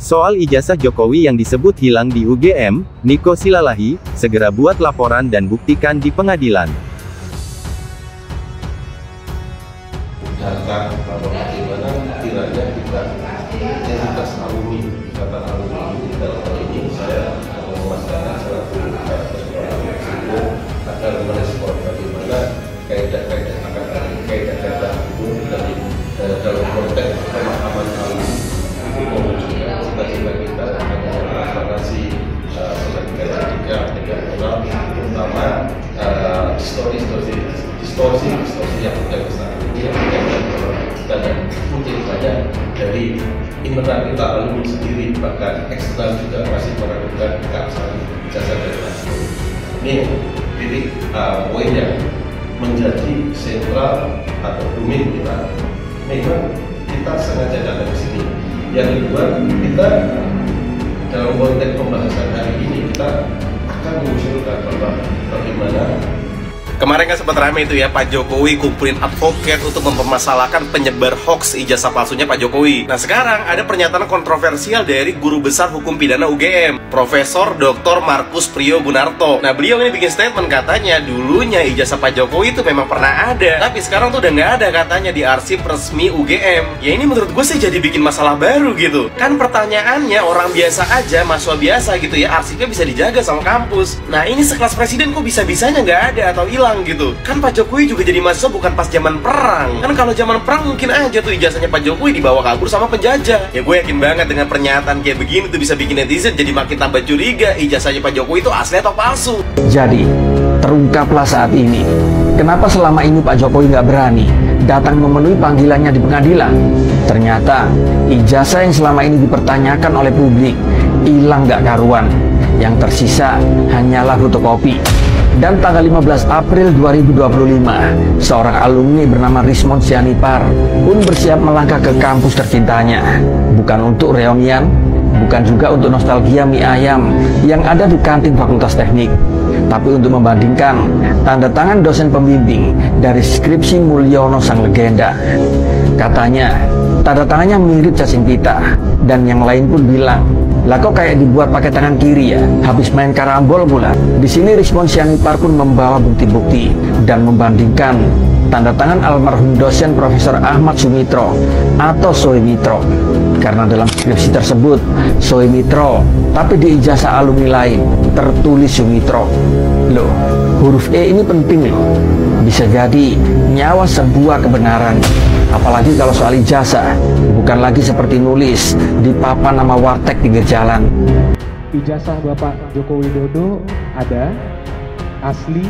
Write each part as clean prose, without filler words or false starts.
Soal ijazah Jokowi yang disebut hilang di UGM, Niko Silalahi, segera buat laporan dan buktikan di pengadilan. Data bahwa bagaimana kiranya kita entitas alumni, ikatan alumni ini dalam hal ini saya memastikan selaku psikolog akan merespon bagaimana kaidah-kaidah kaidah-kaidah hukum dari dalam konteks pemahaman alumni itu mewujudkan cita-cita kita akan melaksanakan sebagai tiga moral, terutama distorsi yang besar ini yang dan mungkin banyak dari internal kita alumni sendiri, bahkan eksternal juga masih meragukan keabsahan ijazah dari mahasiswa. Ini titik poin yang menjadi sentral atau domain kita. Memang kita sengaja datang ke sini. Yang kedua, kita dalam konteks pembahasan hari ini kita akan mengusulkan bahwa bagaimana kemarin kan sempat ramai itu ya, Pak Jokowi kumpulin advokat untuk mempermasalahkan penyebar hoax ijazah palsunya Pak Jokowi. Nah sekarang ada pernyataan kontroversial dari Guru Besar Hukum Pidana UGM, Profesor Dr. Markus Priyo Gunarto. Nah beliau ini bikin statement, katanya dulunya ijazah Pak Jokowi itu memang pernah ada, tapi sekarang tuh udah nggak ada katanya di arsip resmi UGM. Ya ini menurut gue sih jadi bikin masalah baru gitu. Kan pertanyaannya orang biasa aja, mahasiswa biasa gitu ya, arsipnya bisa dijaga sama kampus. Nah ini sekelas presiden kok bisa-bisanya nggak ada atau hilang gitu. Kan Pak Jokowi juga jadi mahasiswa bukan pas zaman perang. Kan kalau zaman perang mungkin aja tuh ijazahnya Pak Jokowi dibawa kabur sama penjajah. Ya gue yakin banget dengan pernyataan kayak begini tuh bisa bikin netizen jadi makin tambah curiga ijazahnya Pak Jokowi itu asli atau palsu. Jadi terungkaplah saat ini kenapa selama ini Pak Jokowi nggak berani datang memenuhi panggilannya di pengadilan. Ternyata ijazah yang selama ini dipertanyakan oleh publik hilang nggak karuan. Yang tersisa hanyalah fotokopi. Dan tanggal 15 April 2025, seorang alumni bernama Rismond Sianipar pun bersiap melangkah ke kampus tercintanya. Bukan untuk reunian, bukan juga untuk nostalgia mie ayam yang ada di kantin Fakultas Teknik, tapi untuk membandingkan tanda tangan dosen pembimbing dari skripsi Mulyono sang legenda. Katanya, tanda tangannya mirip cacing pita, dan yang lain pun bilang, lah kok kayak dibuat pakai tangan kiri ya, habis main karambol pula. Di sini Rismond Sianipar pun membawa bukti-bukti dan membandingkan tanda tangan almarhum dosen Profesor Ahmad Sumitro atau Soemitro. Karena dalam skripsi tersebut Soemitro, tapi di ijazah alumni lain tertulis Sumitro. Loh, huruf E ini penting loh. Bisa jadi nyawa sebuah kebenaran. Apalagi kalau soal ijazah, bukan lagi seperti nulis di papan nama warteg pinggir jalan. Ijazah Bapak Joko Widodo ada, asli,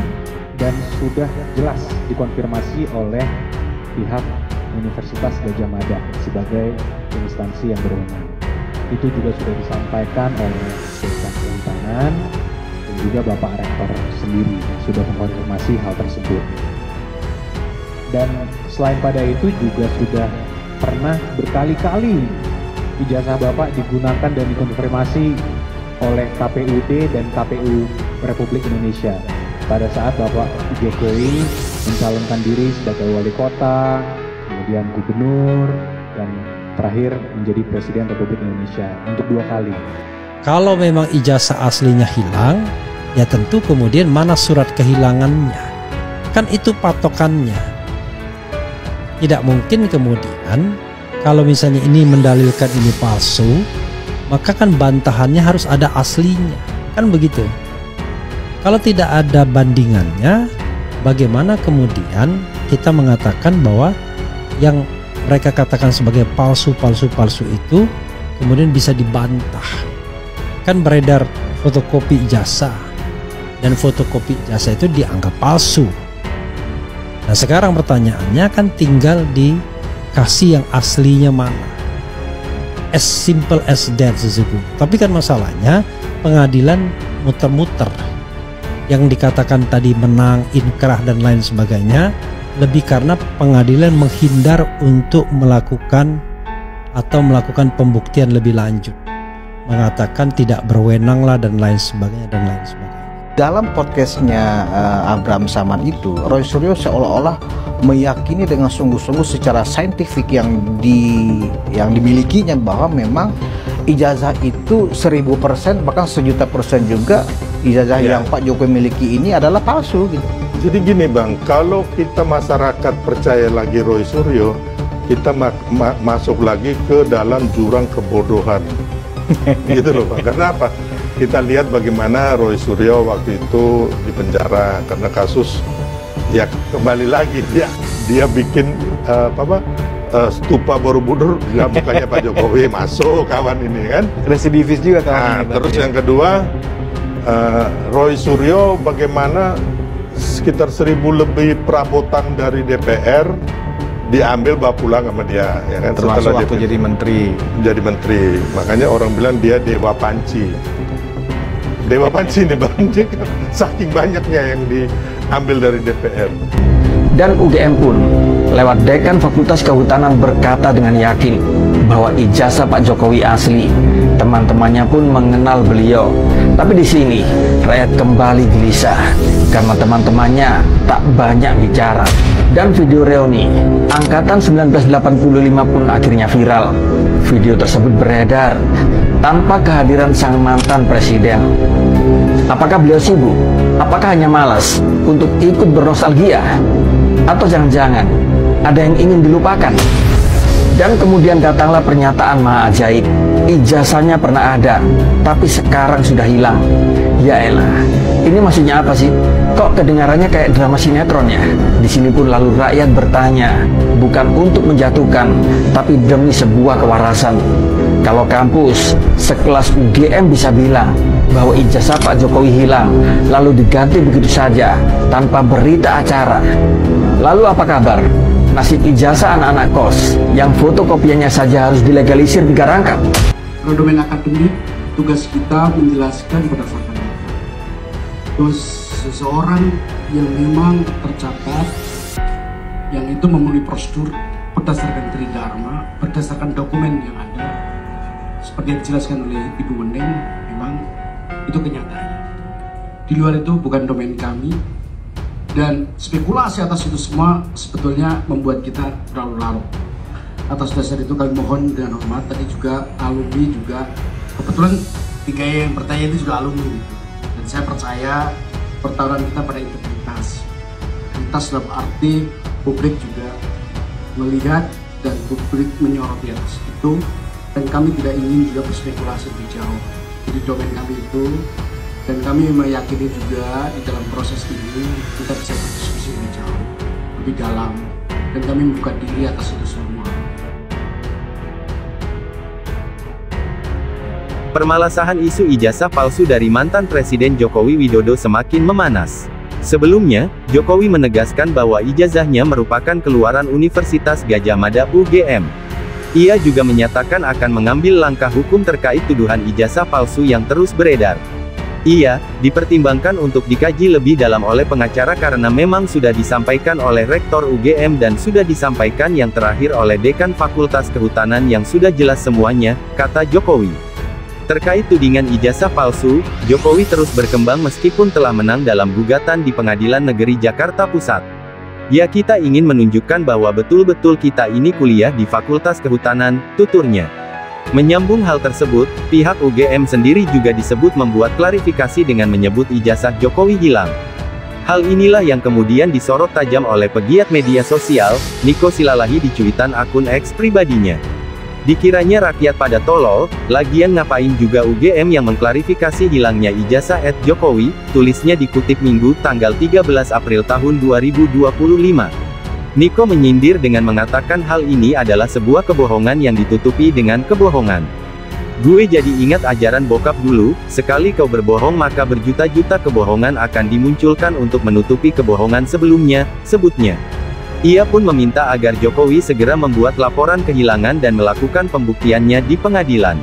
dan sudah jelas dikonfirmasi oleh pihak Universitas Gadjah Mada sebagai instansi yang berwenang. Itu juga sudah disampaikan oleh Dekan Kehutanan dan juga Bapak Rektor sendiri sudah mengkonfirmasi hal tersebut. Dan selain pada itu juga sudah pernah berkali-kali ijazah Bapak digunakan dan dikonfirmasi oleh KPUD dan KPU Republik Indonesia pada saat Bapak Jokowi mencalonkan diri sebagai wali kota, kemudian gubernur, dan terakhir menjadi Presiden Republik Indonesia untuk 2 kali. Kalau memang ijazah aslinya hilang, ya tentu kemudian mana surat kehilangannya. Kan itu patokannya. Tidak mungkin kemudian kalau misalnya ini mendalilkan ini palsu, maka kan bantahannya harus ada aslinya. Kan begitu. Kalau tidak ada bandingannya, bagaimana kemudian kita mengatakan bahwa yang mereka katakan sebagai palsu itu kemudian bisa dibantah. Kan beredar fotokopi ijazah, dan fotokopi ijazah itu dianggap palsu. Nah sekarang pertanyaannya kan tinggal dikasih yang aslinya mana. As simple as that sesungguhnya. Tapi kan masalahnya pengadilan muter-muter. Yang dikatakan tadi menang, inkrah dan lain sebagainya, lebih karena pengadilan menghindar untuk melakukan pembuktian lebih lanjut. Mengatakan tidak berwenang lah dan lain sebagainya dan lain sebagainya. Dalam podcastnya Abraham Samad itu, Roy Suryo seolah-olah meyakini dengan sungguh-sungguh secara saintifik yang dimilikinya bahwa memang ijazah itu 1000%, bahkan 1.000.000% juga ijazah yang Pak Jokowi miliki ini adalah palsu gitu. Jadi gini Bang, kalau kita masyarakat percaya lagi Roy Suryo, kita masuk lagi ke dalam jurang kebodohan. Gitu loh Bang. Karena apa? Kita lihat bagaimana Roy Suryo waktu itu dipenjara karena kasus, ya kembali lagi dia bikin stupa Borobudur, bukannya Pak Jokowi masuk kawan ini kan. Residivis juga kawan. Nah, terus yang kedua, Roy Suryo bagaimana sekitar 1000 lebih perabotan dari DPR diambil bawa pulang sama dia, ya kan? Termasuk setelah waktu jadi menteri. Jadi menteri, makanya orang bilang dia dewa panci. Dewa panci nih Bang, saking banyaknya yang diambil dari DPR. Dan UGM pun lewat Dekan Fakultas Kehutanan berkata dengan yakin bahwa ijazah Pak Jokowi asli. Teman-temannya pun mengenal beliau. Tapi di sini rakyat kembali gelisah karena teman-temannya tak banyak bicara. Dan video reuni angkatan 1985 pun akhirnya viral. Video tersebut beredar tanpa kehadiran sang mantan presiden. Apakah beliau sibuk? Apakah hanya malas untuk ikut bernostalgia? Atau jangan-jangan ada yang ingin dilupakan? Dan kemudian datanglah pernyataan maha ajaib. Ijazahnya pernah ada, tapi sekarang sudah hilang. Ya elah, ini maksudnya apa sih? Kok kedengarannya kayak drama sinetron ya? Di sini pun lalu rakyat bertanya, bukan untuk menjatuhkan, tapi demi sebuah kewarasan. Kalau kampus sekelas UGM bisa bilang bahwa ijazah Pak Jokowi hilang, lalu diganti begitu saja tanpa berita acara, lalu apa kabar nasib ijazah anak-anak kos yang fotokopiannya saja harus dilegalisir 3 rangkap? Kalau domain akademik, tugas kita menjelaskan berdasarkan data. Terus seseorang yang memang tercatat, yang itu memenuhi prosedur berdasarkan tridharma, berdasarkan dokumen yang ada, seperti yang dijelaskan oleh Ibu Wening, memang itu kenyataannya. Di luar itu bukan domain kami, dan spekulasi atas itu semua sebetulnya membuat kita terlalu larut. Atas dasar itu kami mohon dengan hormat, tadi juga alumni juga, kebetulan 3 yang bertanya itu juga alumni gitu. Dan saya percaya pertaruhan kita pada integritas. Integritas dalam arti publik juga melihat dan publik menyoroti atas itu, dan kami tidak ingin juga berspekulasi lebih jauh. Jadi domain kami itu, dan kami meyakini juga di dalam proses ini kita bisa berdiskusi lebih jauh, lebih dalam, dan kami membuka diri atas itu semua. Permasalahan isu ijazah palsu dari mantan Presiden Jokowi Widodo semakin memanas. Sebelumnya, Jokowi menegaskan bahwa ijazahnya merupakan keluaran Universitas Gadjah Mada UGM. Ia juga menyatakan akan mengambil langkah hukum terkait tuduhan ijazah palsu yang terus beredar. Ia dipertimbangkan untuk dikaji lebih dalam oleh pengacara karena memang sudah disampaikan oleh Rektor UGM dan sudah disampaikan yang terakhir oleh Dekan Fakultas Kehutanan yang sudah jelas semuanya, kata Jokowi. Terkait tudingan ijazah palsu, Jokowi terus berkembang meskipun telah menang dalam gugatan di Pengadilan Negeri Jakarta Pusat. Ya, kita ingin menunjukkan bahwa betul-betul kita ini kuliah di Fakultas Kehutanan, tuturnya. Menyambung hal tersebut, pihak UGM sendiri juga disebut membuat klarifikasi dengan menyebut ijazah Jokowi hilang. Hal inilah yang kemudian disorot tajam oleh pegiat media sosial, Niko Silalahi di cuitan akun X pribadinya. Dikiranya rakyat pada tolol, lagian ngapain juga UGM yang mengklarifikasi hilangnya ijazah @Jokowi, tulisnya dikutip Minggu tanggal 13 April tahun 2025. Niko menyindir dengan mengatakan hal ini adalah sebuah kebohongan yang ditutupi dengan kebohongan. Gue jadi ingat ajaran bokap dulu, sekali kau berbohong maka berjuta-juta kebohongan akan dimunculkan untuk menutupi kebohongan sebelumnya, sebutnya. Ia pun meminta agar Jokowi segera membuat laporan kehilangan dan melakukan pembuktiannya di pengadilan.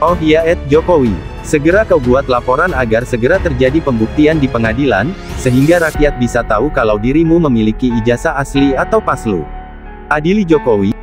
Oh ya Jokowi, segera kau buat laporan agar segera terjadi pembuktian di pengadilan, sehingga rakyat bisa tahu kalau dirimu memiliki ijazah asli atau palsu. Adili Jokowi.